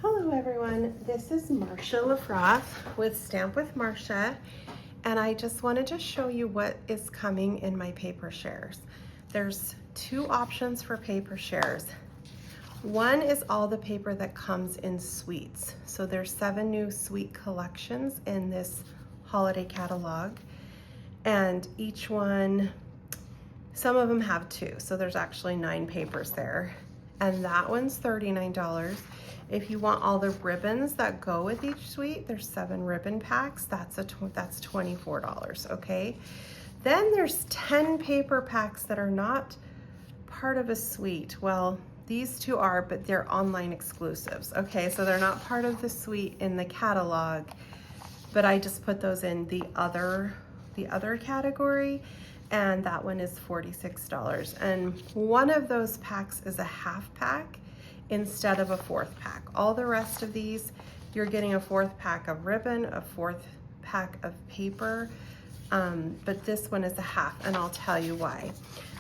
Hello everyone, this is Marcia Lafroth with Stamp with Marcia, and I just wanted to show you what is coming in my paper shares. There's two options for paper shares. One is all the paper that comes in suites. So there's 7 new suite collections in this holiday catalog, and each one, some of them have 2, so there's actually 9 papers there. And that one's $39. If you want all the ribbons that go with each suite, there's 7 ribbon packs. That's $24, okay? Then there's 10 paper packs that are not part of a suite. Well, these 2 are, but they're online exclusives, okay? So they're not part of the suite in the catalog, but I just put those in the other category, and that one is $46. And one of those packs is a half pack instead of a 4th pack. All the rest of these, you're getting a 4th pack of ribbon, a 4th pack of paper, but this one is a half, and I'll tell you why.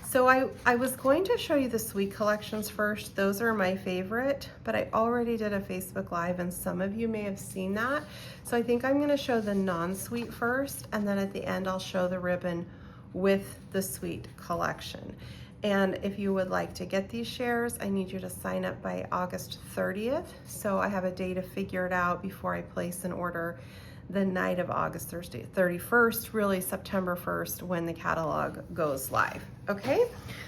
So I was going to show you the suite collections first. Those are my favorite, but I already did a Facebook Live and some of you may have seen that. So I think I'm gonna show the non-suite first, and then at the end I'll show the ribbon with the suite collection. And if you would like to get these shares, I need you to sign up by August 30th. So I have a day to figure it out before I place an order the night of August 31st, really September 1st, when the catalog goes live, okay?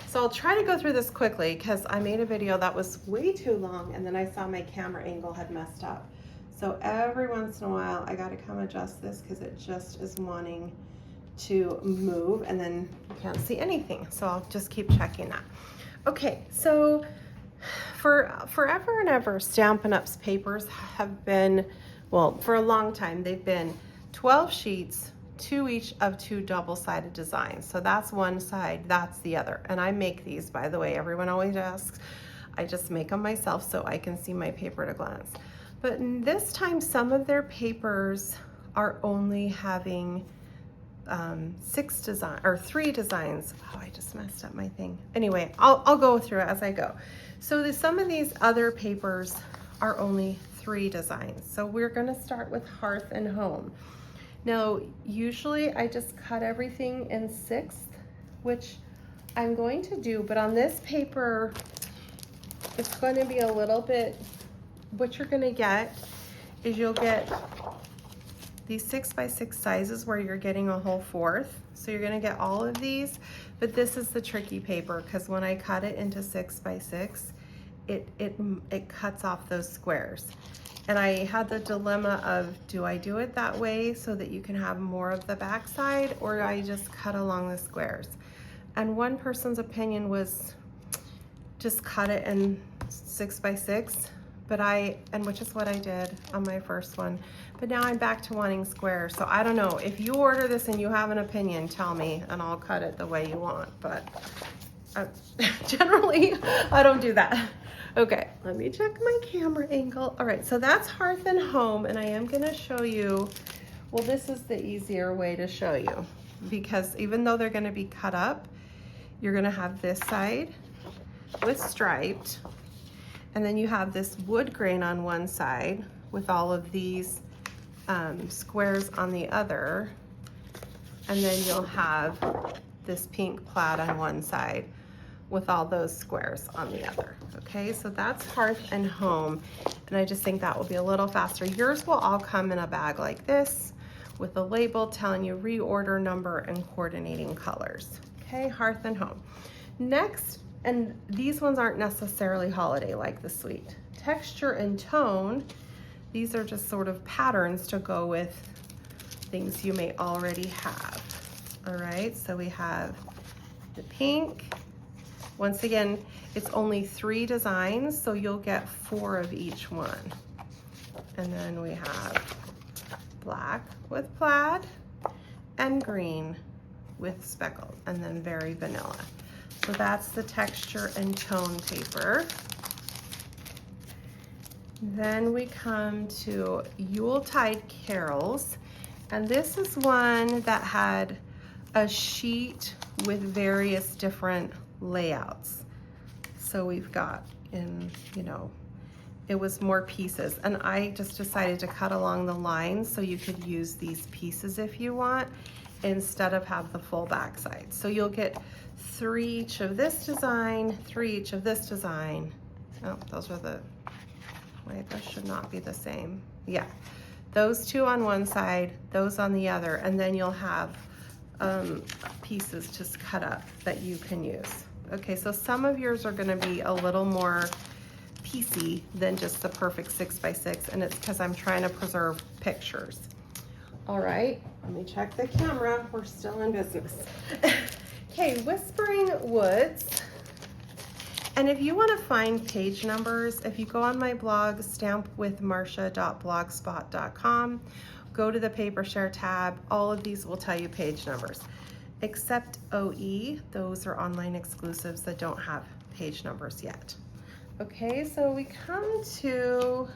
So I'll try to go through this quickly because I made a video that was way too long and then I saw my camera angle had messed up. So every once in a while, I gotta come adjust this because it just is wanting to move and then you can't see anything. So I'll just keep checking that. Okay, so for forever and ever, Stampin' Up's papers have been, well, for a long time, they've been 12 sheets, 2 each of 2 double-sided designs. So that's one side, that's the other. And I make these, by the way. Everyone always asks. I just make them myself so I can see my paper at a glance. But this time, some of their papers are only having 3 designs. Oh, I just messed up my thing. Anyway, I'll go through it as I go. So some of these other papers are only 3 designs. So we're gonna start with Hearth and Home. Now, usually I just cut everything in 1/6, which I'm going to do, but on this paper, it's going to be a little bit, what you're gonna get is you'll get these 6x6 sizes where you're getting a whole 4th. So you're gonna get all of these, but this is the tricky paper because when I cut it into 6x6, it cuts off those squares. And I had the dilemma of, do I do it that way so that you can have more of the backside, or do I just cut along the squares? And one person's opinion was just cut it in 6x6, and which is what I did on my first one. But now I'm back to wanting squares. So I don't know, if you order this and you have an opinion, tell me and I'll cut it the way you want. But generally, I don't do that. Okay, let me check my camera angle. All right, so that's Hearth and Home, and I am gonna show you, well, this is the easier way to show you, because even though they're gonna be cut up, you're gonna have this side with striped, and then you have this wood grain on one side with all of these squares on the other, and then you'll have this pink plaid on one side with all those squares on the other. Okay, so that's Hearth and Home, and I just think that will be a little faster. Yours will all come in a bag like this with a label telling you reorder number and coordinating colors. Okay, Hearth and Home. Next, and these ones aren't necessarily holiday like the suite. Texture and Tone, these are just sort of patterns to go with things you may already have. All right, so we have the pink. Once again, it's only 3 designs, so you'll get 4 of each one. And then we have black with plaid and green with speckles, and then very vanilla. So that's the Texture and Tone paper. Then we come to Yuletide Carols, and this is one that had a sheet with various different layouts. So we've got in, it was more pieces, and I just decided to cut along the lines so you could use these pieces if you want, instead of have the full backside. So you'll get 3 each of this design, 3 each of this design. Oh, those are the, wait, those should not be the same. Yeah, those 2 on one side, those on the other, and then you'll have pieces just cut up that you can use. Okay, so some of yours are gonna be a little more piecey than just the perfect 6x6, and it's because I'm trying to preserve pictures. All right, let me check the camera. We're still in business. Okay, Whispering Woods. And if you want to find page numbers, if you go on my blog, stampwithmarsha.blogspot.com, go to the Paper Share tab, all of these will tell you page numbers. Except OE, those are online exclusives that don't have page numbers yet. Okay, so we come to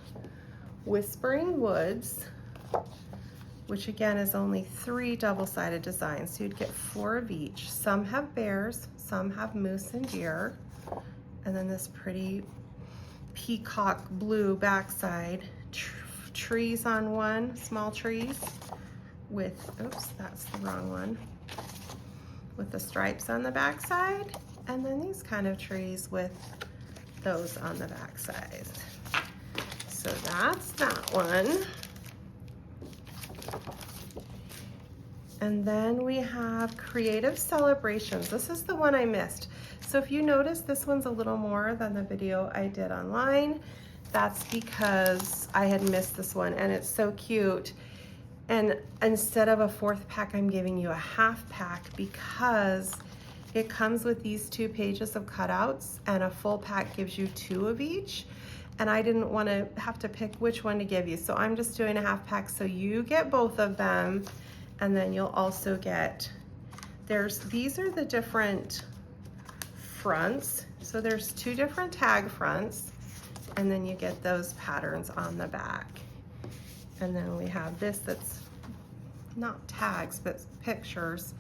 Whispering Woods, which again is only 3 double-sided designs. So you'd get 4 of each. Some have bears, some have moose and deer. And then this pretty peacock blue backside. Trees on one, small trees with, oops, that's the wrong one, with the stripes on the backside. And then these kind of trees with those on the backside. So that's that one. And then we have Creative Celebrations. This is the one I missed. So if you notice, this one's a little more than the video I did online. That's because I had missed this one, and it's so cute. And instead of a 4th pack, I'm giving you a half pack because it comes with these 2 pages of cutouts, and a full pack gives you 2 of each. And I didn't want to have to pick which one to give you. So I'm just doing a half pack so you get both of them. And then you'll also get, these are the different fronts. So there's 2 different tag fronts, and then you get those patterns on the back. And then we have this that's not tags, but pictures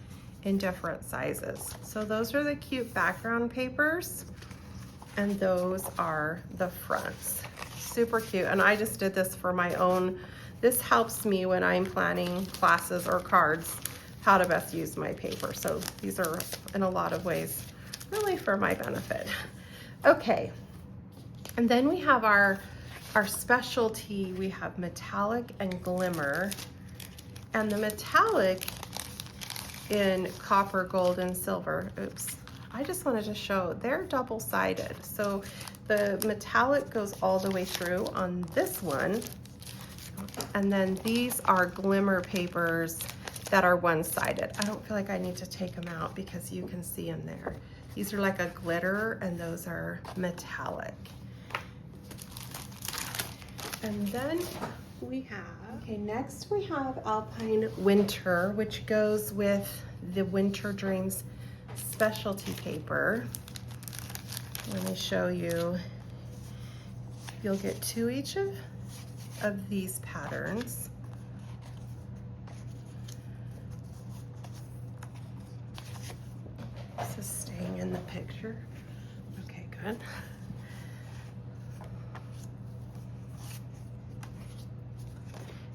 in different sizes. So those are the cute background papers, and those are the fronts. Super cute, and I just did this for my own. This helps me when I'm planning classes or cards, how to best use my paper. So these are, in a lot of ways, really for my benefit. Okay, and then we have our specialty. We have metallic and glimmer. And the metallic in copper, gold, and silver, oops, I just wanted to show, they're double-sided. So the metallic goes all the way through on this one. And then these are glimmer papers that are one-sided. I don't feel like I need to take them out because you can see them there. These are like a glitter, and those are metallic. And then we have, okay, next we have Alpine Winter, which goes with the Winter Dreams specialty paper. Let me show you. You'll get 2 each of these patterns. This is staying in the picture. Okay, good.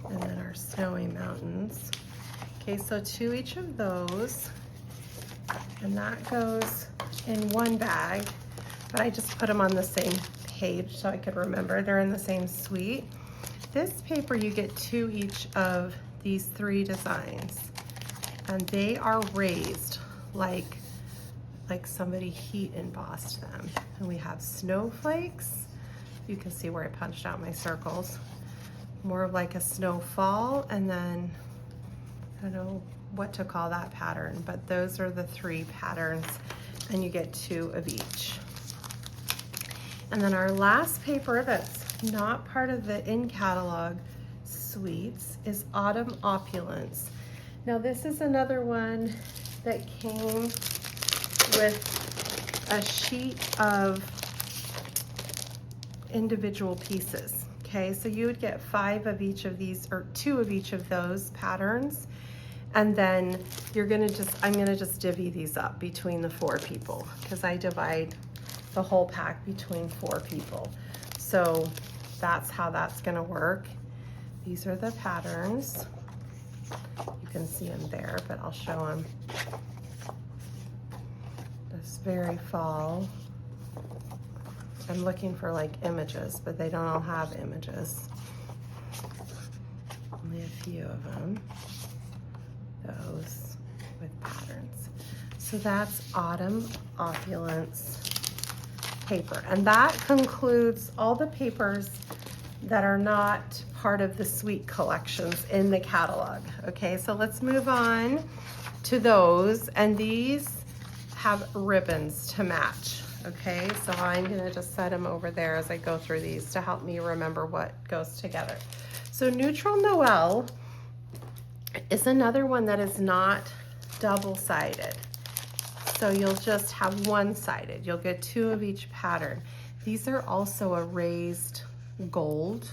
And then our snowy mountains. Okay, so 2 each of those. And that goes in one bag, but I just put them on the same page so I could remember they're in the same suite. This paper, you get 2 each of these 3 designs, and they are raised like somebody heat embossed them. And we have snowflakes. You can see where I punched out my circles. More of like a snowfall, and then I don't know what to call that pattern, but those are the 3 patterns, and you get 2 of each. And then our last paper that's not part of the in-catalog suites is Autumn Opulence. Now this is another one that came with a sheet of individual pieces. Okay, so you would get 5 of each of these, or 2 of each of those patterns. And then I'm gonna just divvy these up between the 4 people, because I divide the whole pack between 4 people. So that's how that's gonna work. These are the patterns. You can see them there, but I'll show them. This very fall. I'm looking for like images, but they don't all have images. Only a few of them. Those with patterns. So that's Autumn Opulence paper. And that concludes all the papers that are not part of the Sweet collections in the catalog. Okay, so let's move on to those. And these have ribbons to match. Okay, so I'm gonna just set them over there as I go through these to help me remember what goes together. So Neutral Noel is another one that is not double-sided. So you'll just have one-sided. You'll get 2 of each pattern. These are also a raised gold.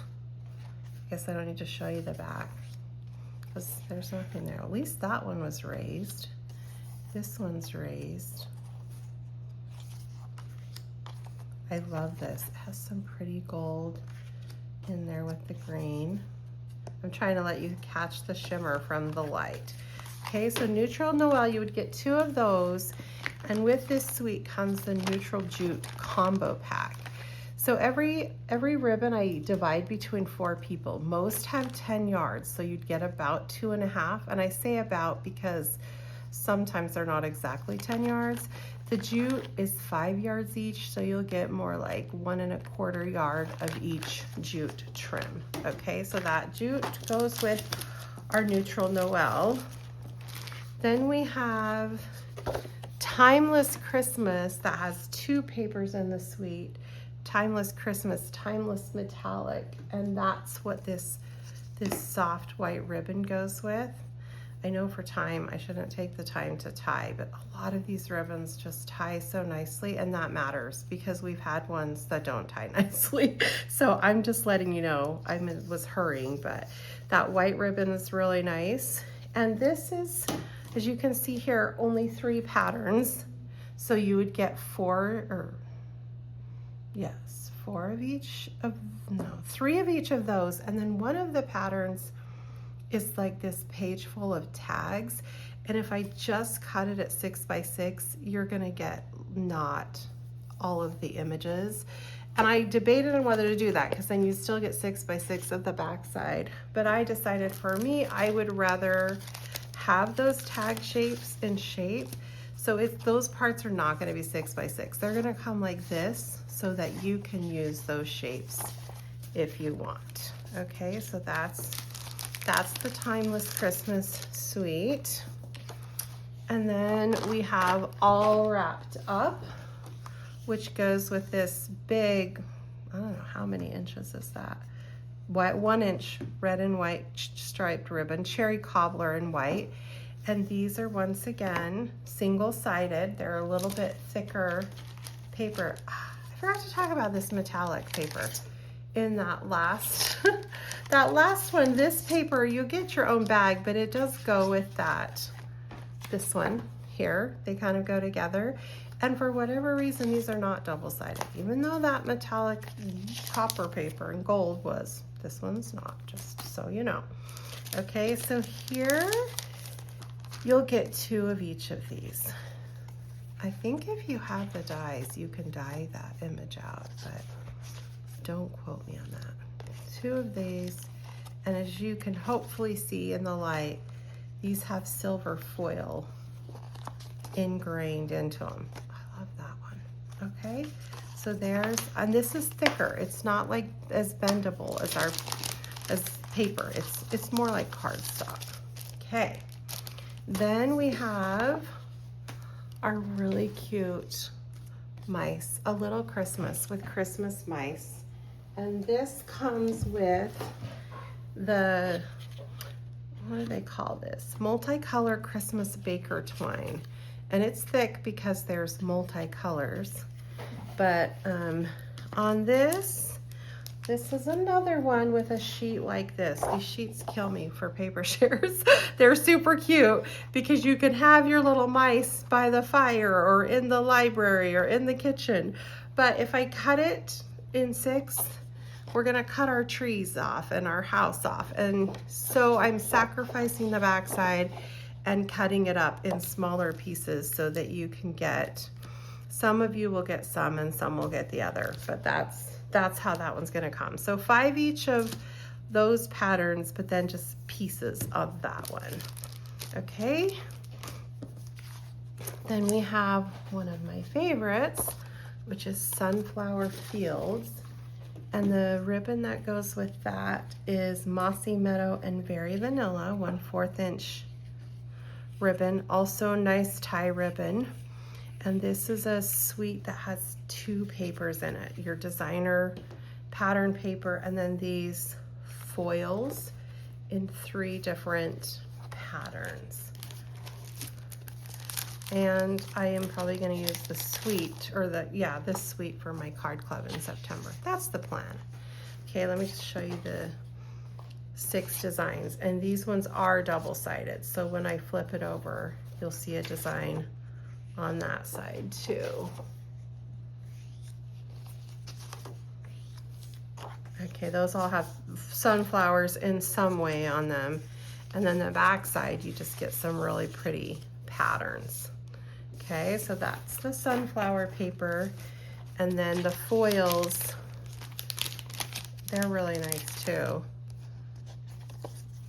I guess I don't need to show you the back because there's nothing there. At least that one was raised. This one's raised. I love this. It has some pretty gold in there with the green. I'm trying to let you catch the shimmer from the light. Okay, so Neutral Noel, you would get 2 of those. And with this Sweet comes the Neutral Jute combo pack. So every ribbon I divide between 4 people. Most have 10 yards, so you'd get about 2.5. And I say about because sometimes they're not exactly 10 yards. The jute is 5 yards each, so you'll get more like 1.25 yard of each jute trim. Okay, so that jute goes with our Neutral Noel. Then we have Timeless Christmas that has 2 papers in the Sweet. Timeless Christmas, Timeless Metallic, and that's what this soft white ribbon goes with. I know for time, I shouldn't take the time to tie, but a lot of these ribbons just tie so nicely, and that matters because we've had ones that don't tie nicely. So I'm just letting you know, I was hurrying, but that white ribbon is really nice. And this is, as you can see here, only 3 patterns. So you would get 3 of each of those, and then one of the patterns is like this page full of tags. And if I just cut it at 6 by 6, you're gonna get not all of the images. And I debated on whether to do that because then you still get 6 by 6 of the backside. But I decided for me, I would rather have those tag shapes in shape. So if those parts are not gonna be 6 by 6, they're gonna come like this so that you can use those shapes if you want. Okay, so that's the Timeless Christmas Sweet. And then we have All Wrapped Up, which goes with this big, I don't know how many inches is that? 1 inch red and white striped ribbon, cherry cobbler in white. And these are once again single-sided. They're a little bit thicker paper. I forgot to talk about this metallic paper in that last that last one. This paper, you get your own bag, but it does go with this one here. They kind of go together. And for whatever reason, these are not double-sided, even though that metallic copper paper and gold was. This one's not, just so you know. Okay, so here you'll get 2 of each of these. I think if you have the dies, you can dye that image out, but don't quote me on that. 2 of these, and as you can hopefully see in the light, these have silver foil ingrained into them. I love that one. Okay, so there's, and this is thicker. It's not like as bendable as paper. It's more like cardstock. Okay, then we have our really cute mice, a little Christmas with Christmas mice. And this comes with the, what do they call this? Multicolor Christmas Baker twine. And it's thick because there's multicolors. But on this is another one with a sheet like this. These sheets kill me for paper shares. They're super cute because you can have your little mice by the fire or in the library or in the kitchen. But if I cut it in 6, we're gonna cut our trees off and our house off. And so I'm sacrificing the backside and cutting it up in smaller pieces so that you can get, some of you will get some and some will get the other, but that's how that one's gonna come. So 5 each of those patterns, but then just pieces of that one. Okay. Then we have one of my favorites, which is Sunflower Fields. And the ribbon that goes with that is Mossy Meadow and Very Vanilla, 1/4 inch ribbon. Also nice tie ribbon. And this is a suite that has 2 papers in it. Your designer pattern paper and then these foils in 3 different patterns. And I am probably going to use the suite, or this suite for my card club in September. That's the plan. Okay, let me just show you the 6 designs. And these ones are double-sided. So when I flip it over, you'll see a design on that side too. Okay, those all have sunflowers in some way on them. And then the back side, you just get some really pretty patterns. Okay, so that's the sunflower paper. And then the foils, they're really nice too.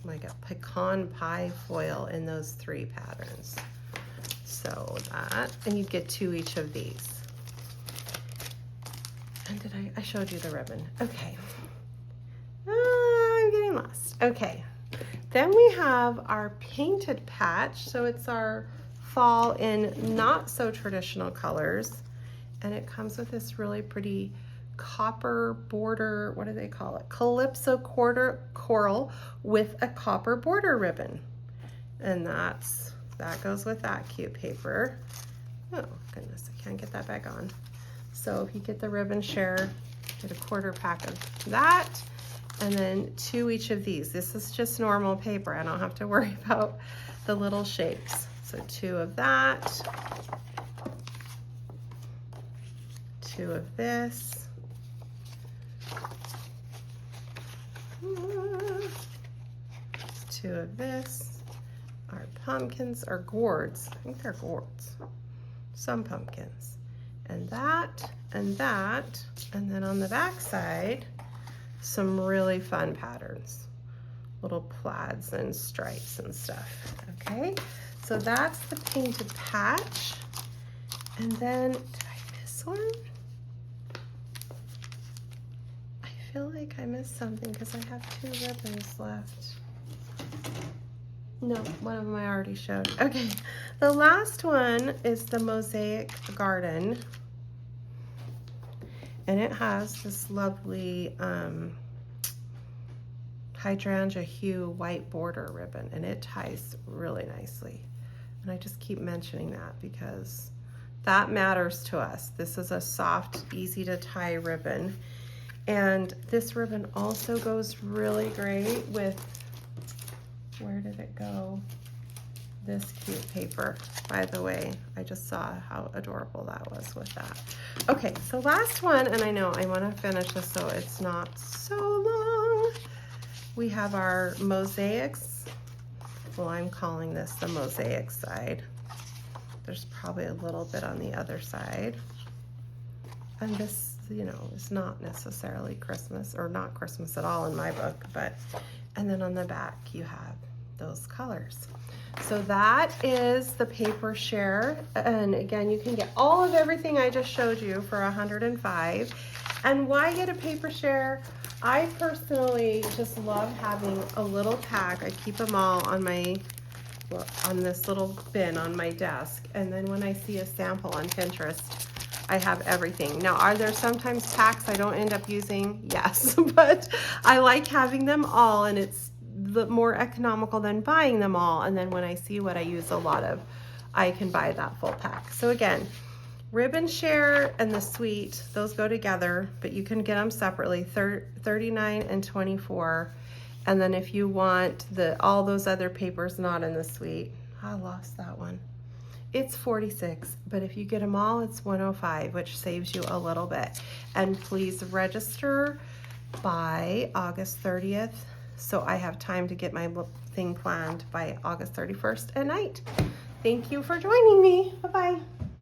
Like a pecan pie foil in those 3 patterns. So that, and you get 2 each of these. And did I showed you the ribbon. Okay. I'm getting lost. Okay. Then we have our painted patch. So it's our fall in not so traditional colors. And it comes with this really pretty copper border, what do they call it? Calypso coral with a copper border ribbon. And that goes with that cute paper. Oh goodness, I can't get that back on. So if you get the ribbon share, get a 1/4 pack of that. And then 2 each of these. This is just normal paper. I don't have to worry about the little shapes. So 2 of that, 2 of this, 2 of this. Our pumpkins are gourds. I think they're gourds. Some pumpkins. And that, and that. And then on the back side, some really fun patterns. Little plaids and stripes and stuff. Okay, so that's the painted patch. And then, did I miss one? I feel like I missed something because I have 2 ribbons left. No, one of them I already showed. Okay, the last one is the Mosaic Garden. And it has this lovely hydrangea hue white border ribbon, and it ties really nicely. And I just keep mentioning that because that matters to us. This is a soft, easy to tie ribbon. And this ribbon also goes really great with, where did it go? This cute paper. By the way, I just saw how adorable that was with that. Okay, so last one, and I know I want to finish this so it's not so long. We have our mosaics. Well, I'm calling this the mosaic side. There's probably a little bit on the other side. And this, you know, is not necessarily Christmas, or not Christmas at all in my book, but, and then on the back you have those colors. So that is the Paper Share. And again, you can get all of everything I just showed you for $105. And why get a Paper Share? I personally just love having a little pack. I keep them all on my, well, on this little bin on my desk. And then when I see a sample on Pinterest, I have everything. Now, are there sometimes packs I don't end up using? Yes, but I like having them all, and it's more economical than buying them all. And then when I see what I use a lot of, I can buy that full pack. So again, Ribbon Share and the suite, those go together, but you can get them separately, $39 and $24. And then if you want all those other papers not in the suite, I lost that one. It's $46, but if you get them all, it's $105, which saves you a little bit. And please register by August 30th. So I have time to get my thing planned by August 31st at night. Thank you for joining me. Bye-bye.